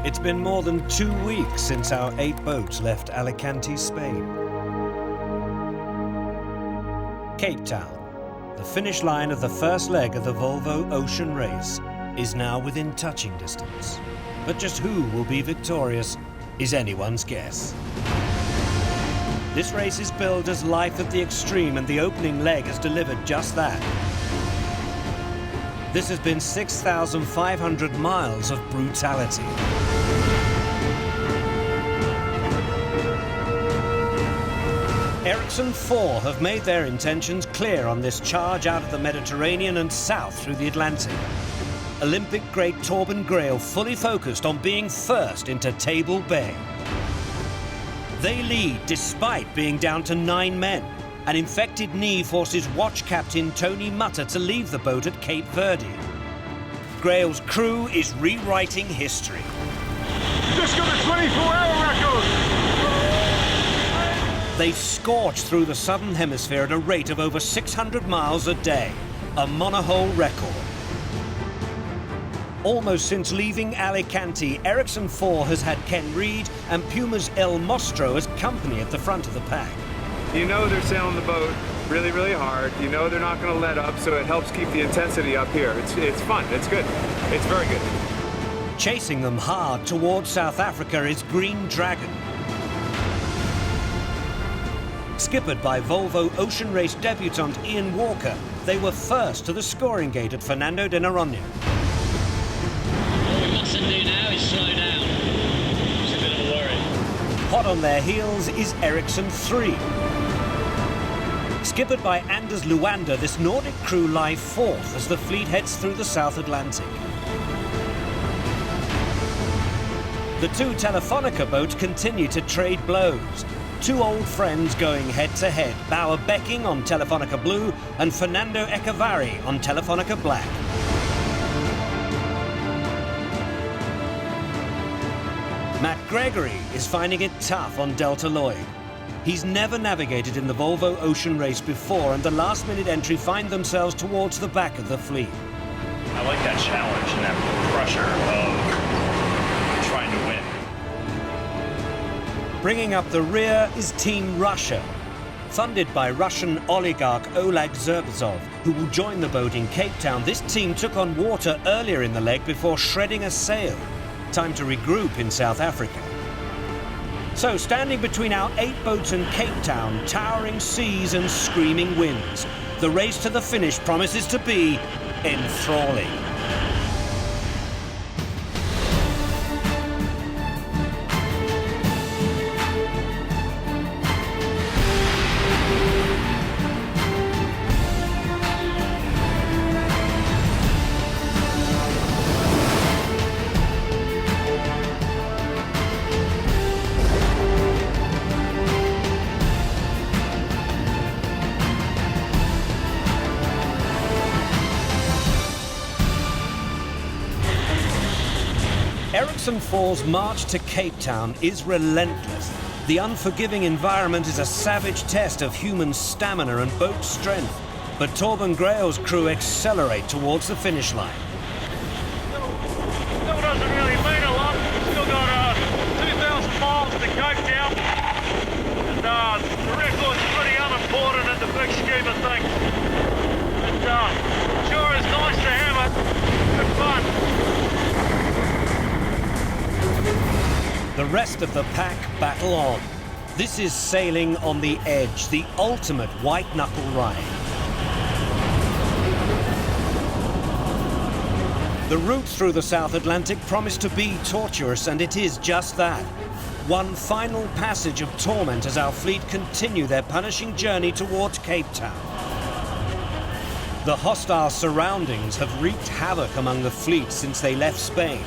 It's been more than 2 weeks since our 8 boats left Alicante, Spain. Cape Town, the finish line of the first leg of the Volvo Ocean Race, is now within touching distance. But just who will be victorious is anyone's guess. This race is billed as life at the extreme, and the opening leg has delivered just that. This has been 6,500 miles of brutality. Ericsson 4 have made their intentions clear on this charge out of the Mediterranean and south through the Atlantic. Olympic great Torben Grael fully focused on being first into Table Bay. They lead despite being down to 9 men. An infected knee forces watch captain Tony Mutter to leave the boat at Cape Verde. Grail's crew is rewriting history. Just got a 24-hour record! They scorch through the southern hemisphere at a rate of over 600 miles a day, a monohull record. Almost since leaving Alicante, Ericsson 4 has had Ken Reed and Puma's El Mostro as company at the front of the pack. You know they're sailing the boat really, really hard. You know they're not going to let up, so it helps keep the intensity up here. It's fun. It's good. It's very good. Chasing them hard towards South Africa is Green Dragon. Skippered by Volvo Ocean Race debutant Ian Walker, they were first to the scoring gate at Fernando de Noronha. What we mustn't do now is slow down. It's a bit of a worry. Hot on their heels is Ericsson 3. Skippered by Anders Luander, this Nordic crew lie fourth as the fleet heads through the South Atlantic. The 2 Telefonica boats continue to trade blows. 2 old friends going head-to-head, Bauer Becking on Telefonica Blue and Fernando Echevarri on Telefonica Black. Matt Gregory is finding it tough on Delta Lloyd. He's never navigated in the Volvo Ocean Race before, and the last-minute entry find themselves towards the back of the fleet. I like that challenge and that pressure of trying to win. Bringing up the rear is Team Russia, funded by Russian oligarch Oleg Zerbzov, who will join the boat in Cape Town. This team took on water earlier in the leg before shredding a sail. Time to regroup in South Africa. So, standing between our 8 boats and Cape Town, towering seas and screaming winds, the race to the finish promises to be enthralling. Ericsson 4's march to Cape Town is relentless. The unforgiving environment is a savage test of human stamina and boat strength. But Torben Grael's crew accelerate towards the finish line. Still doesn't really mean a lot. Still got 2,000 miles to Cape Town. And the record's pretty unimportant in the big scheme of things. And sure is nice to have it. Good fun. The rest of the pack battle on. This is sailing on the edge, the ultimate white-knuckle ride. The route through the South Atlantic promised to be torturous, and it is just that. One final passage of torment as our fleet continue their punishing journey towards Cape Town. The hostile surroundings have wreaked havoc among the fleet since they left Spain.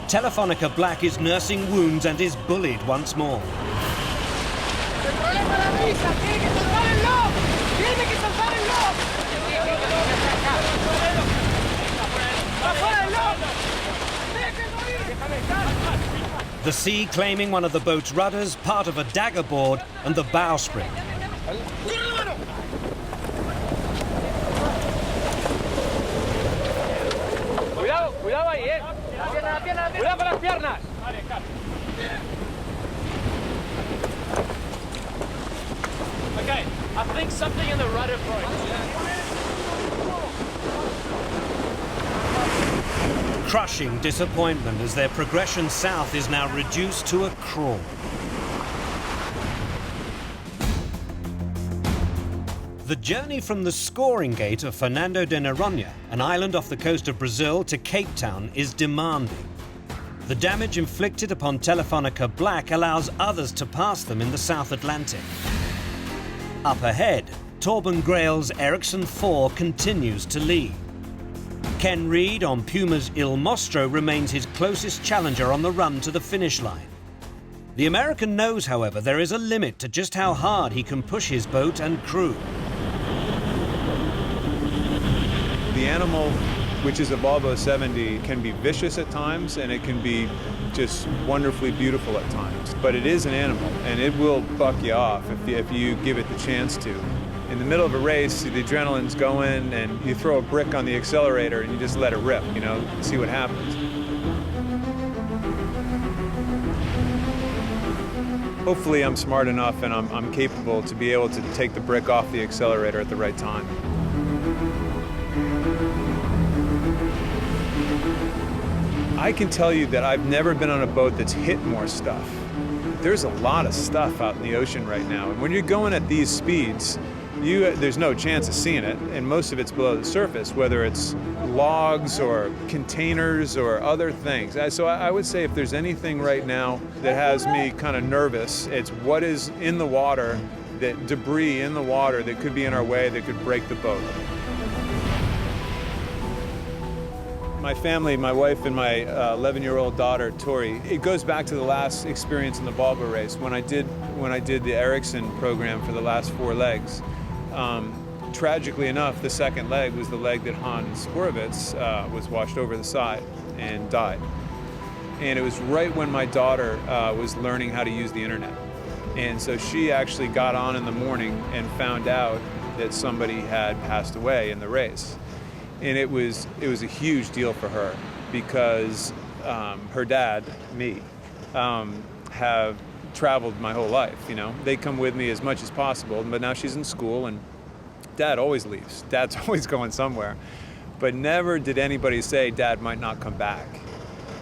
Telefonica Black is nursing wounds and is bullied once more. The sea claiming one of the boat's rudders, part of a dagger board, and the bowsprit. Cuidado, cuidado ahí, Cuidado con las piernas. Okay, I think something in the rudder broke. Crushing disappointment as their progression south is now reduced to a crawl. The journey from the scoring gate of Fernando de Noronha, an island off the coast of Brazil, to Cape Town is demanding. The damage inflicted upon Telefonica Black allows others to pass them in the South Atlantic. Up ahead, Torben Grael's Ericsson 4 continues to lead. Ken Reed on Puma's Il Mostro remains his closest challenger on the run to the finish line. The American knows, however, there is a limit to just how hard he can push his boat and crew. The animal, which is a Volvo 70, can be vicious at times and it can be just wonderfully beautiful at times. But it is an animal and it will buck you off if you give it the chance to. In the middle of a race, the adrenaline's going and you throw a brick on the accelerator and you just let it rip, you know, see what happens. Hopefully I'm smart enough and I'm capable to be able to take the brick off the accelerator at the right time. I can tell you that I've never been on a boat that's hit more stuff. There's a lot of stuff out in the ocean right now, and when you're going at these speeds, there's no chance of seeing it, and most of it's below the surface, whether it's logs or containers or other things. So I would say if there's anything right now that has me kind of nervous, it's what is in the water, that debris in the water that could be in our way that could break the boat. My family, my wife and my 11-year-old daughter, Tori, it goes back to the last experience in the Volvo race when I did the Ericsson program for the last 4 legs. Tragically enough, the second leg was the leg that Hans Horowitz was washed over the side and died. And it was right when my daughter was learning how to use the internet. And so she actually got on in the morning and found out that somebody had passed away in the race. And it was a huge deal for her because her dad, me, have traveled my whole life, you know. They come with me as much as possible, but now she's in school and Dad always leaves. Dad's always going somewhere. But never did anybody say Dad might not come back.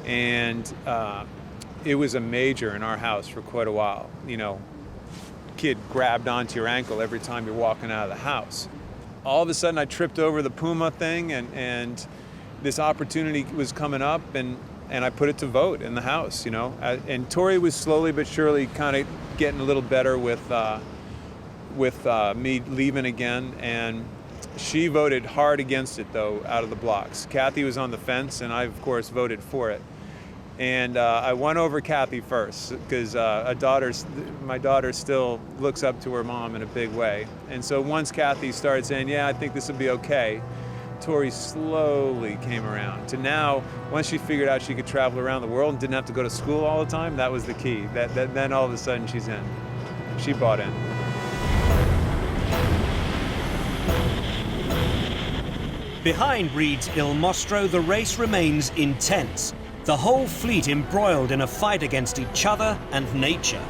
And it was a major in our house for quite a while. You know, kid grabbed onto your ankle every time you're walking out of the house. All of a sudden I tripped over the Puma thing and this opportunity was coming up and I put it to vote in the house, you know. And Tori was slowly but surely kind of getting a little better with me leaving again, and she voted hard against it though out of the blocks. Kathy was on the fence and I of course voted for it. And I won over Kathy first because my daughter still looks up to her mom in a big way. And so once Kathy started saying, yeah, I think this will be okay, Tori slowly came around to now, once she figured out she could travel around the world and didn't have to go to school all the time, that was the key. Then all of a sudden she's in. She bought in. Behind Reed's Il Mostro, the race remains intense. The whole fleet embroiled in a fight against each other and nature.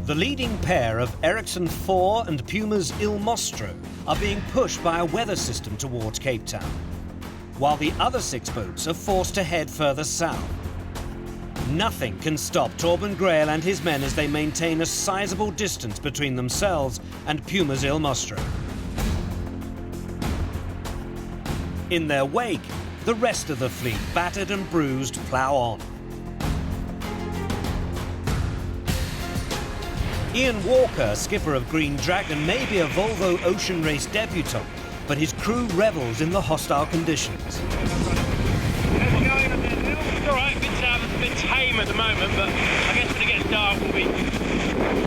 The leading pair of Ericsson 4 and Puma's Il Mostro are being pushed by a weather system towards Cape Town, while the other 6 boats are forced to head further south. Nothing can stop Torben Grael and his men as they maintain a sizable distance between themselves and Puma's Il Mostro. In their wake, the rest of the fleet, battered and bruised, plough on. Ian Walker, skipper of Green Dragon, may be a Volvo Ocean Race debutant, but his crew revels in the hostile conditions. It's all right, a bit tame at the moment, but I guess when it gets dark we'll be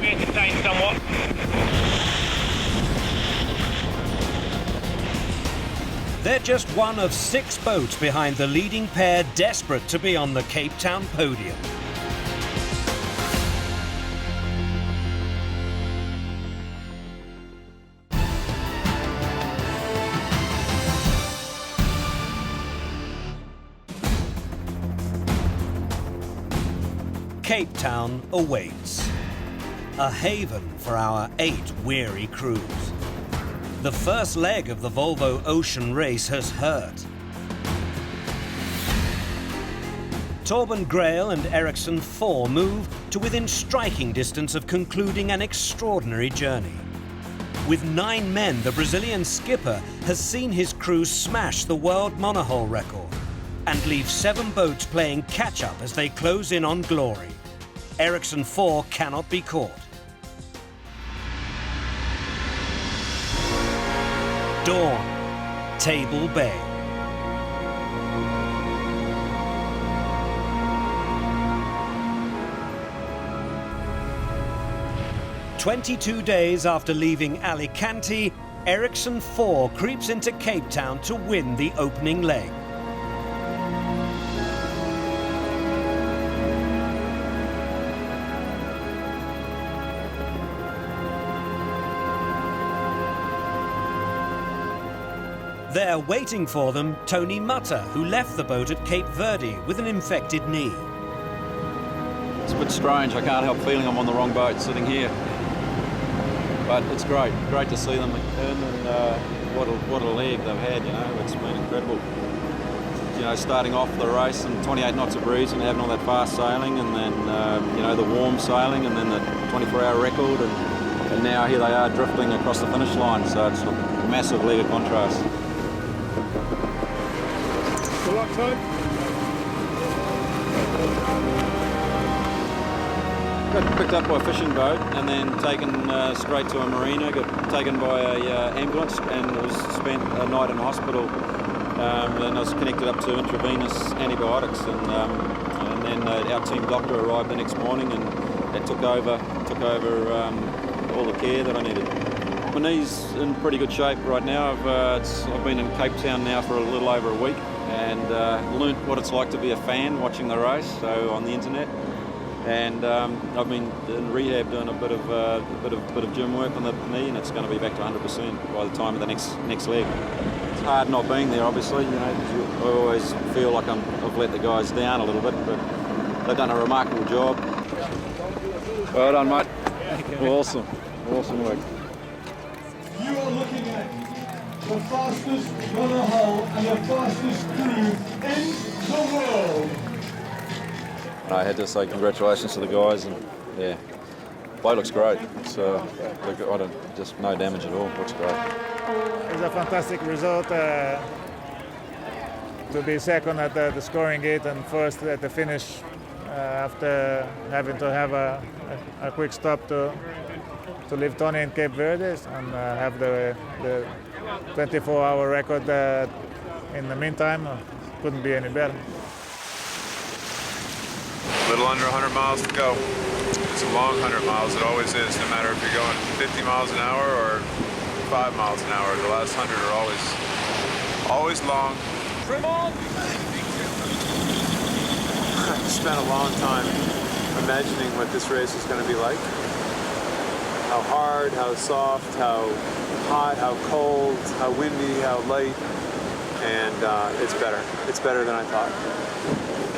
being contained somewhat. They're just one of 6 boats behind the leading pair, desperate to be on the Cape Town podium. Cape Town awaits, a haven for our 8 weary crews. The first leg of the Volvo Ocean Race has hurt. Torben Grail and Ericsson 4 move to within striking distance of concluding an extraordinary journey. With 9 men, the Brazilian skipper has seen his crew smash the world monohull record and leave 7 boats playing catch-up as they close in on glory. Ericsson 4 cannot be caught. Dawn, Table Bay. "22 days after leaving Alicante, Ericsson 4 creeps into Cape Town to win the opening leg. There, waiting for them, Tony Mutter, who left the boat at Cape Verde with an infected knee. It's a bit strange. I can't help feeling I'm on the wrong boat sitting here. But it's great to see them return, and what a leg they've had, you know. It's been incredible. You know, starting off the race and 28 knots of breeze and having all that fast sailing, and then, you know, the warm sailing, and then the 24-hour record, and now here they are drifting across the finish line. So it's a massive leg of contrast. Got picked up by a fishing boat and then taken straight to a marina, got taken by a ambulance and was spent a night in hospital. Then I was connected up to intravenous antibiotics, and then our team doctor arrived the next morning and it took over all the care that I needed. My knee's in pretty good shape right now. I've been in Cape Town now for a little over a week and learnt what it's like to be a fan watching the race, so on the internet. And I've been in rehab doing a bit of gym work on the knee, and it's going to be back to 100% by the time of the next leg. It's hard not being there, obviously. You know, 'cause I always feel like I've let the guys down a little bit, but they've done a remarkable job. Well done, mate. Awesome work. You are looking at the fastest monohull and the fastest crew in the world. And I had to say congratulations to the guys, and yeah, play looks great. It's just no damage at all. Looks great. It's a fantastic result to be second at the scoring gate and first at the finish after having to have a quick stop to leave Tony in Cape Verde and have the 24-hour record in the meantime. Couldn't be any better. A little under 100 miles to go. It's a long 100 miles. It always is, no matter if you're going 50 miles an hour or 5 miles an hour. The last 100 are always long. Trim on! I spent a long time imagining what this race is going to be like. How hard, how soft, how hot, how cold, how windy, how light. And it's better. It's better than I thought.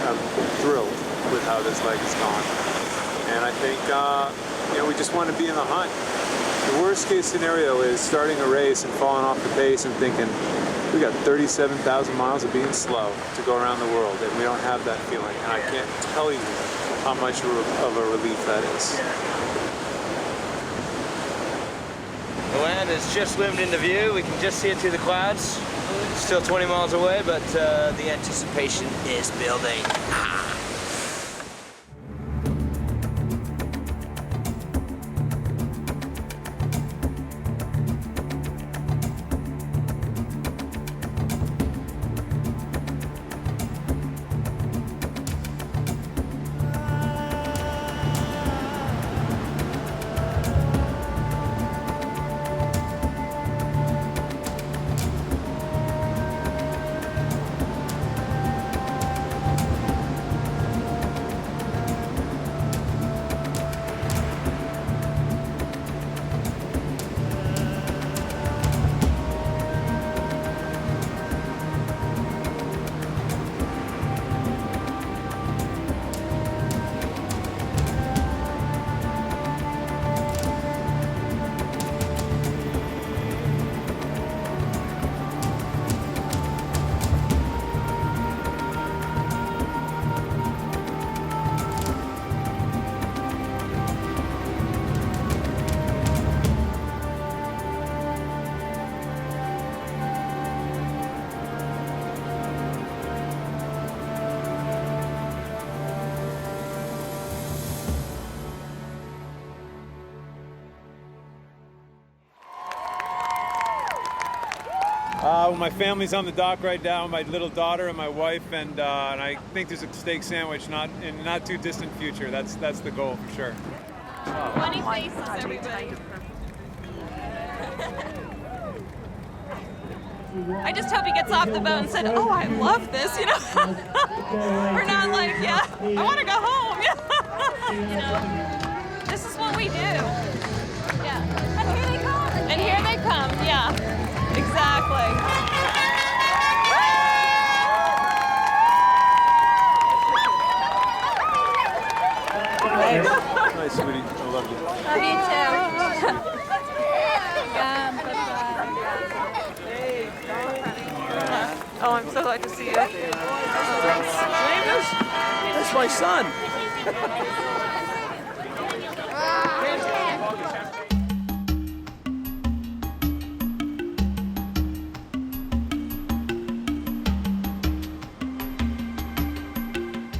I'm thrilled with how this leg has gone. And I think, we just want to be in the hunt. The worst case scenario is starting a race and falling off the pace and thinking, we got 37,000 miles of being slow to go around the world, and we don't have that feeling. And I can't tell you how much of a relief that is. The land has just loomed into view. We can just see it through the clouds. Still 20 miles away, but the anticipation is building. My family's on the dock right now, my little daughter and my wife, and I think there's a steak sandwich in a not too distant future. That's the goal for sure. Funny faces, everybody. I just hope he gets off the boat and said, "Oh, I love this," you know. We're not like, "Yeah, I want to go home." You know, this is what we do. Yeah. And here they come. And here they come. Yeah. Exactly. Nice, sweetie. I love you. Love you too. Oh, I'm so glad to see you. That's my son.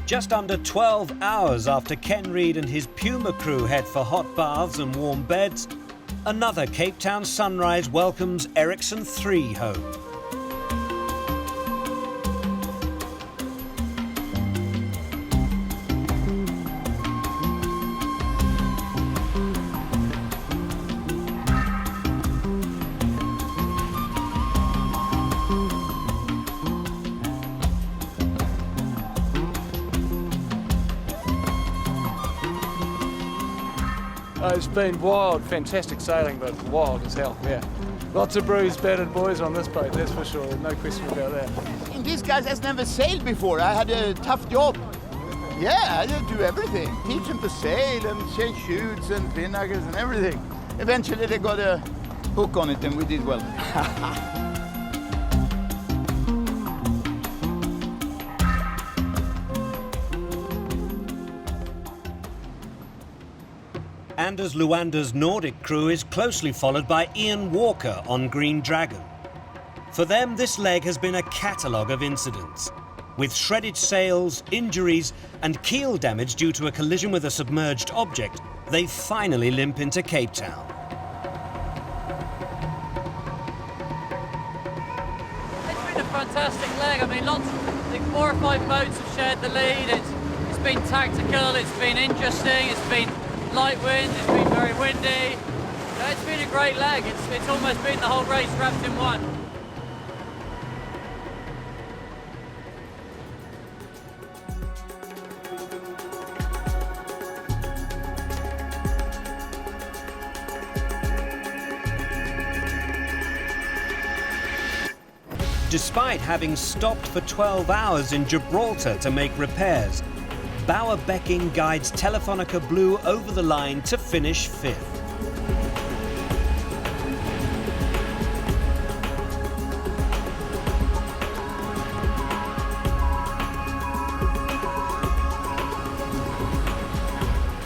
Just under 12 hours after Ken Reid and his Puma crew head for hot baths and warm beds, another Cape Town sunrise welcomes Ericsson 3 home. It's been wild, fantastic sailing, but wild as hell, yeah. Lots of bruised, battered boys on this boat, that's for sure, no question about that. And these guys has never sailed before. I had a tough job. Yeah, I had to do everything. Teach them to sail and change shoots and pinnacles and everything. Eventually they got a hook on it and we did well. Anders Luander's Nordic crew is closely followed by Ian Walker on Green Dragon. For them, this leg has been a catalogue of incidents. With shredded sails, injuries and keel damage due to a collision with a submerged object, they finally limp into Cape Town. It's been a fantastic leg. I mean, I think 4 or 5 boats have shared the lead. It's been tactical, it's been interesting, it's been light wind, it's been very windy. It's been a great leg. It's almost been the whole race wrapped in one. Despite having stopped for 12 hours in Gibraltar to make repairs, Bauer Becking guides Telefonica Blue over the line to finish 5th.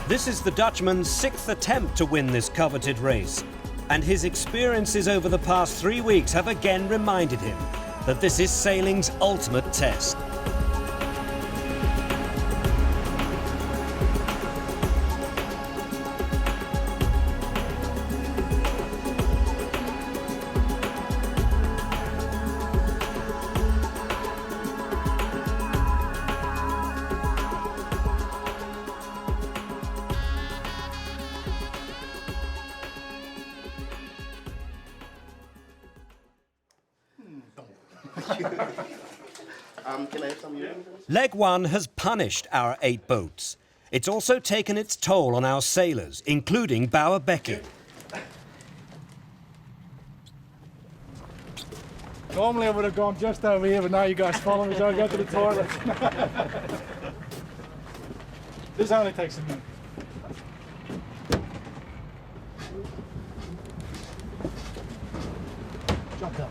This is the Dutchman's 6th attempt to win this coveted race, and his experiences over the past 3 weeks have again reminded him that this is sailing's ultimate test. Leg 1 has punished our 8 boats. It's also taken its toll on our sailors, including Bauer Becking. Normally I would have gone just over here, but now you guys follow me, so I go to the toilet. This only takes a minute. Jump down.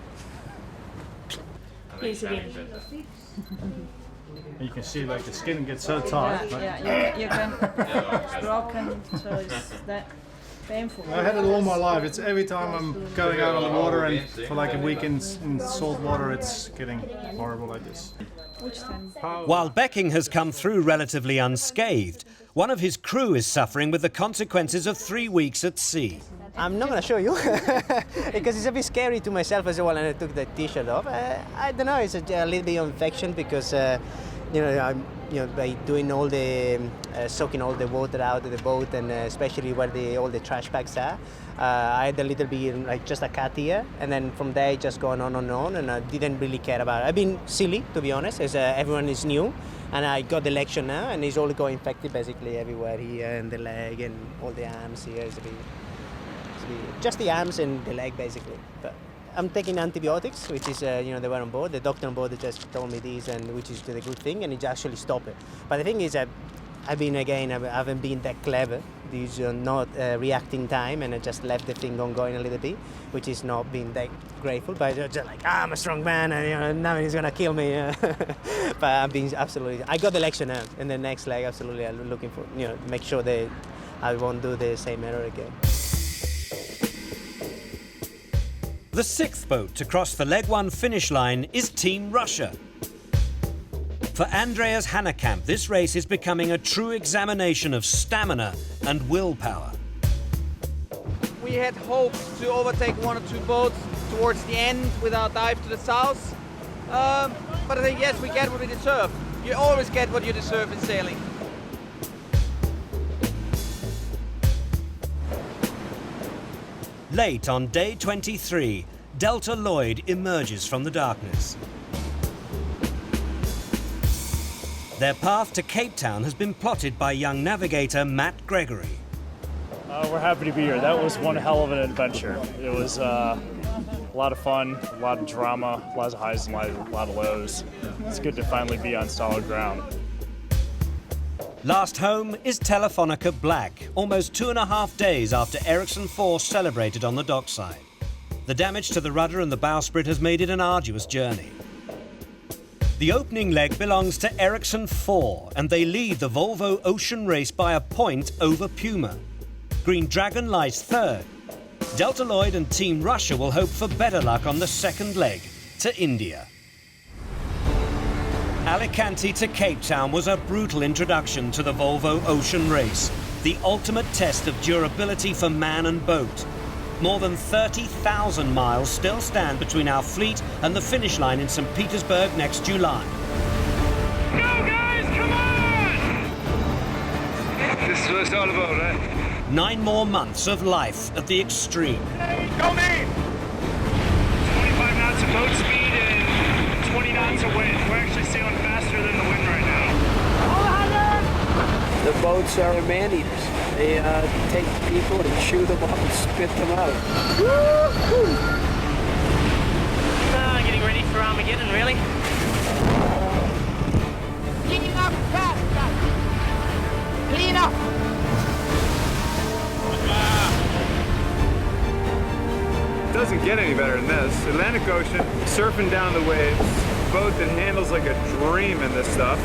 Please again. You can see like the skin gets so tight. Yeah, you can broken, so it's that painful. I've had it all my life. It's every time I'm going out on the water and for like a week in salt water, it's getting horrible like this. Which time? While Becking has come through relatively unscathed, One of his crew is suffering with the consequences of 3 weeks at sea. I'm not going to show you because it's a bit scary to myself as well, and I took the t-shirt off. I don't know, it's a little bit of infection because by doing all the soaking all the water out of the boat, and especially where all the trash bags are, I had a little bit like just a cut here, and then from there it just gone on and on, and I didn't really care about it. I've been silly, to be honest, as everyone is new, and I got the lecture now, and it's all got infected basically everywhere here, and the leg and all the arms here. It's just the arms and the leg basically. But I'm taking antibiotics, which is, they were on board. The doctor on board just told me this, and which is the good thing, and it actually stopped it. But the thing is, I haven't been that clever. These are not reacting time, and I just left the thing going a little bit, which is not being that grateful. But just like, I'm a strong man, and now he's gonna kill me. But I'm being absolutely. I got the lecture now, and the next leg, absolutely, I'm looking for, make sure that I won't do the same error again. The 6th boat to cross the Leg 1 finish line is Team Russia. For Andreas Hanekamp, this race is becoming a true examination of stamina and willpower. We had hoped to overtake 1 or 2 boats towards the end with our dive to the south. But I think, yes, we get what we deserve. You always get what you deserve in sailing. Late on day 23, Delta Lloyd emerges from the darkness. Their path to Cape Town has been plotted by young navigator Matt Gregory. We're happy to be here. That was one hell of an adventure. It was a lot of fun, a lot of drama, lots of highs and a lot of lows. It's good to finally be on solid ground. Last home is Telefonica Black, almost 2.5 days after Ericsson 4 celebrated on the dockside. The damage to the rudder and the bowsprit has made it an arduous journey. The opening leg belongs to Ericsson 4, and they lead the Volvo Ocean Race by a point over Puma. Green Dragon lies 3rd. Delta Lloyd and Team Russia will hope for better luck on the 2nd leg to India. Alicante to Cape Town was a brutal introduction to the Volvo Ocean Race, the ultimate test of durability for man and boat. More than 30,000 miles still stand between our fleet and the finish line in St. Petersburg next July. Go, guys, come on! This is what it's all about, right? 9 more months of life at the extreme. Go me! 25 knots of boat speed and 20 knots of wind. We're actually sailing faster than the wind right now. The boats are man-eaters. They take people and chew them up and spit them out. Getting ready for Armageddon, really. Clean up fast, guys. Clean up. It doesn't get any better than this. Atlantic Ocean, surfing down the waves, boat that handles like a dream in this stuff.